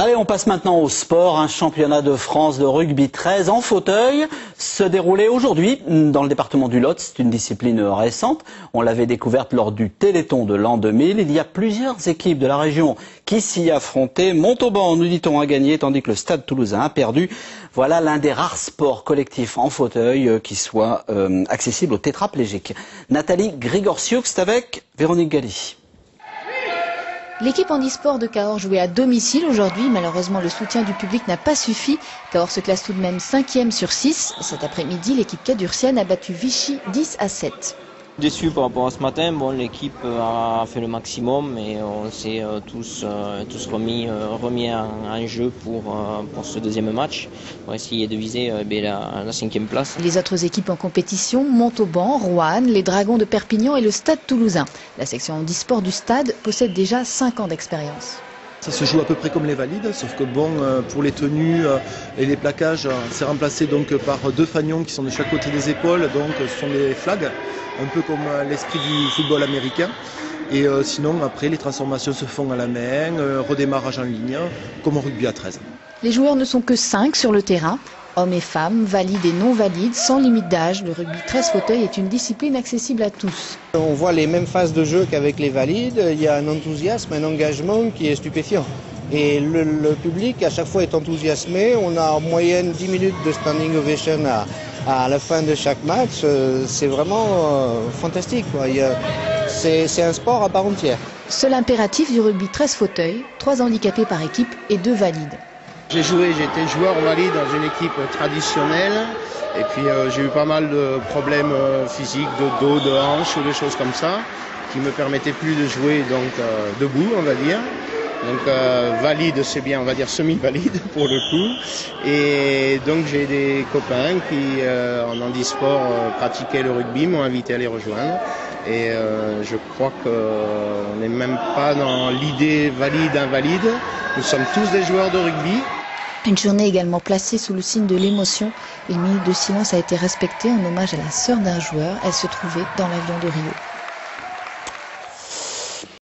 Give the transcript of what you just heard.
Allez, on passe maintenant au sport. Un championnat de France de rugby 13 en fauteuil se déroulait aujourd'hui dans le département du Lot. C'est une discipline récente. On l'avait découverte lors du Téléthon de l'an 2000. Il y a plusieurs équipes de la région qui s'y affrontaient. Montauban, nous dit-on, a gagné, tandis que le Stade Toulousain a perdu. Voilà l'un des rares sports collectifs en fauteuil qui soit accessible aux tétraplégiques. Nathalie Grigorciuk, c'est avec Véronique Galli. L'équipe handisport de Cahors jouait à domicile aujourd'hui. Malheureusement, le soutien du public n'a pas suffi. Cahors se classe tout de même 5e sur 6. Cet après-midi, l'équipe cadurcienne a battu Vichy 10-7. Déçu par rapport à ce matin, bon, l'équipe a fait le maximum et on s'est tous remis en jeu pour ce deuxième match, pour essayer de viser la 5e place. Les autres équipes en compétition, Montauban, Roanne, les Dragons de Perpignan et le Stade Toulousain. La section handisport du Stade possède déjà 5 ans d'expérience. Ça se joue à peu près comme les valides, sauf que bon, pour les tenues et les plaquages, c'est remplacé donc par 2 fanions qui sont de chaque côté des épaules, donc ce sont des flags, un peu comme l'esprit du football américain. Et sinon, après, les transformations se font à la main, redémarrage en ligne, comme au rugby à 13. Les joueurs ne sont que 5 sur le terrain. Hommes et femmes, valides et non valides, sans limite d'âge. Le rugby 13 fauteuil est une discipline accessible à tous. On voit les mêmes phases de jeu qu'avec les valides. Il y a un enthousiasme, un engagement qui est stupéfiant. Et le public à chaque fois est enthousiasmé. On a en moyenne 10 minutes de standing ovation à la fin de chaque match. C'est vraiment fantastique, quoi. C'est un sport à part entière. Seul impératif du rugby 13 fauteuil, 3 handicapés par équipe et 2 valides. J'ai été joueur valide dans une équipe traditionnelle et puis j'ai eu pas mal de problèmes physiques, de dos, de hanches ou des choses comme ça qui me permettaient plus de jouer donc debout, on va dire. Donc valide, c'est bien, on va dire semi-valide pour le coup. Et donc j'ai des copains qui en handisport pratiquaient le rugby, m'ont invité à les rejoindre. Et je crois qu'on n'est même pas dans l'idée valide-invalide. Nous sommes tous des joueurs de rugby. Une journée également placée sous le signe de l'émotion. Une minute de silence a été respectée en hommage à la sœur d'un joueur. Elle se trouvait dans l'avion de Rio.